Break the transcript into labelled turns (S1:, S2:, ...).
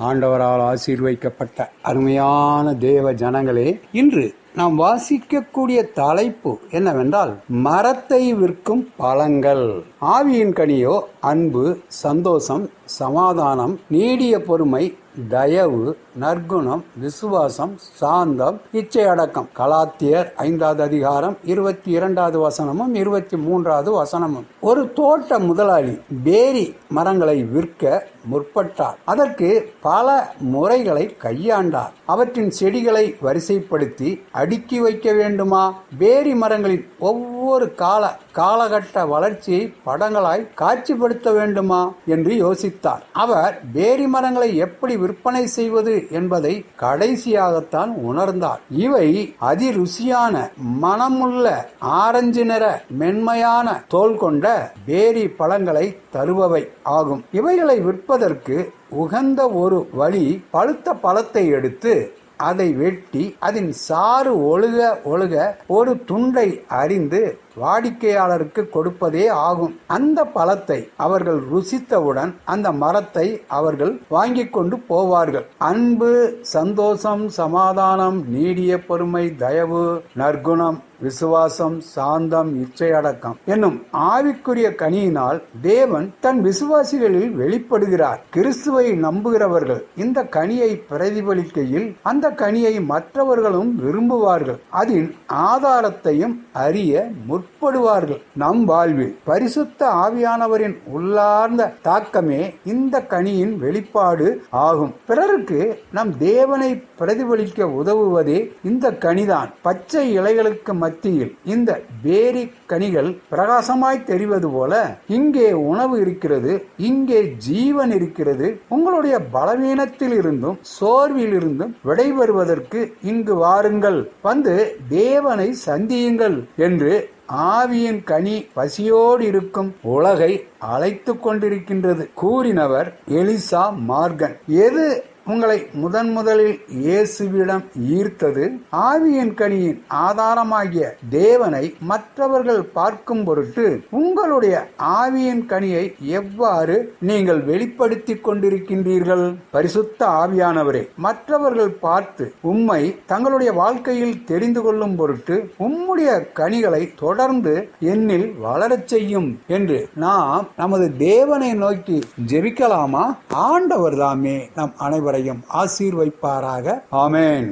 S1: ஆண்டவரால் ஆசீர்வதிக்கப்பட்ட அருமையான தேவ ஜனங்களே, இன்று நாம் வாசிக்கக்கூடிய தலைப்பு என்னவென்றால், மரத்தை விற்கும் பழங்கள். ஆவியின் கனியோ அன்பு, சந்தோஷம், சமாதானம், நீடிய பொறுமை, தயவு, நற்குணம், விசுவாசம், சாந்தம், இச்சை அடக்கம். கலாத்தியர் 5வது அதிகாரம் 22வது வசனமும் 23வது வசனமும். ஒரு தோட்ட முதலாளி பேரி மரங்களை விற்க முற்பட்டார். அதற்கு பல முறைகளை கையாண்டார். அவற்றின் செடிகளை வரிசைப்படுத்தி அடுக்கி வைக்க வேண்டுமா? பேரி மரங்களின் ஒவ்வொரு காலகட்ட வளர்ச்சியை படங்களாய் காட்சிப்படுத்த வேண்டுமா என்று யோசித்தார். அவர் பேரி மரங்களை எப்படி விற்பனை செய்வது என்பதை கடைசியாகத்தான் உணர்ந்தார். இவை அதிருசியான மனமுள்ள ஆரஞ்சு நிற மென்மையான தோல் கொண்ட பேரி பழங்களை தருபவை ஆகும். இவைகளை விற்பதற்கு உகந்த ஒரு வழி, பழுத்த பழத்தை எடுத்து அதை வெட்டி அதன் சாறு ஒழுக ஒரு துண்டை அறிந்து வாடிக்கையாளருக்கு கொடுப்பதே ஆகும். அந்த பழத்தை அவர்கள் ருசித்தவுடன் அந்த மரத்தை அவர்கள் வாங்கி கொண்டு போவார்கள். அன்பு, சந்தோஷம், சமாதானம், நீடிய பொறுமை, தயவு, நற்குணம், விசுவாசம், சாந்தம், இச்சை அடக்கம் என்னும் ஆவிக்குரிய கனியினால் தேவன் தன் விசுவாசிகளில் வெளிப்படுகிறார். கிறிஸ்துவை நம்புகிறவர்கள் இந்த கனியை பிரதிபலிக்கையில் அந்த கனியை மற்றவர்களும் விரும்புவார்கள். அதன் ஆதாரத்தையும் அறிய முற்படுவார்கள். நம் வாழ்வில் பரிசுத்த ஆவியானவரின் உள்ளார்ந்த தாக்கமே இந்த கனியின் வெளிப்பாடு ஆகும். பிறருக்கு நம் தேவனை பிரதிபலிக்க உதவுவதே இந்த கனிதான். பச்சை இலைகளுக்கு மத்தியில் இந்த பேரி கனிகள் பிரகாசமாய் தெரிவது போல இங்கே உணவு இருக்கிறது, இங்கே ஜீவன் இருக்கிறது. உங்களுடைய பலவீனத்தில் இருந்தும் சோர்வில் இருந்தும் விடைபெறுவதற்கு இங்கு வாருங்கள், வந்து தேவனை சந்தியுங்கள் என்று ஆவியின் கனி பசியோடு இருக்கும் உலகை அழைத்து கொண்டிருக்கின்றது. கூறினவர் எலிசா மார்கன். எது உங்களை முதலில் இயேசுவிடம் ஈர்த்தது? ஆவியின் கனியின் ஆதாரமாகிய தேவனை மற்றவர்கள் பார்க்கும் பொருட்டு உங்களுடைய ஆவியின் கனியை எவ்வாறு நீங்கள் வெளிப்படுத்திக் கொண்டிருக்கின்றீர்கள்? பரிசுத்த ஆவியானவரே, மற்றவர்கள் பார்த்து உம்மை தங்களுடைய வாழ்க்கையில் தெரிந்து கொள்ளும் பொருட்டு உம்முடைய கனிகளை தொடர்ந்து என்னில் வளரச் செய்யும் என்று நாம் நமது தேவனை நோக்கி ஜெபிக்கலாமா? ஆண்டவர் தாமே நம் அனைவரையும் ஆசீர்வதிப்பாராக. ஆமென்.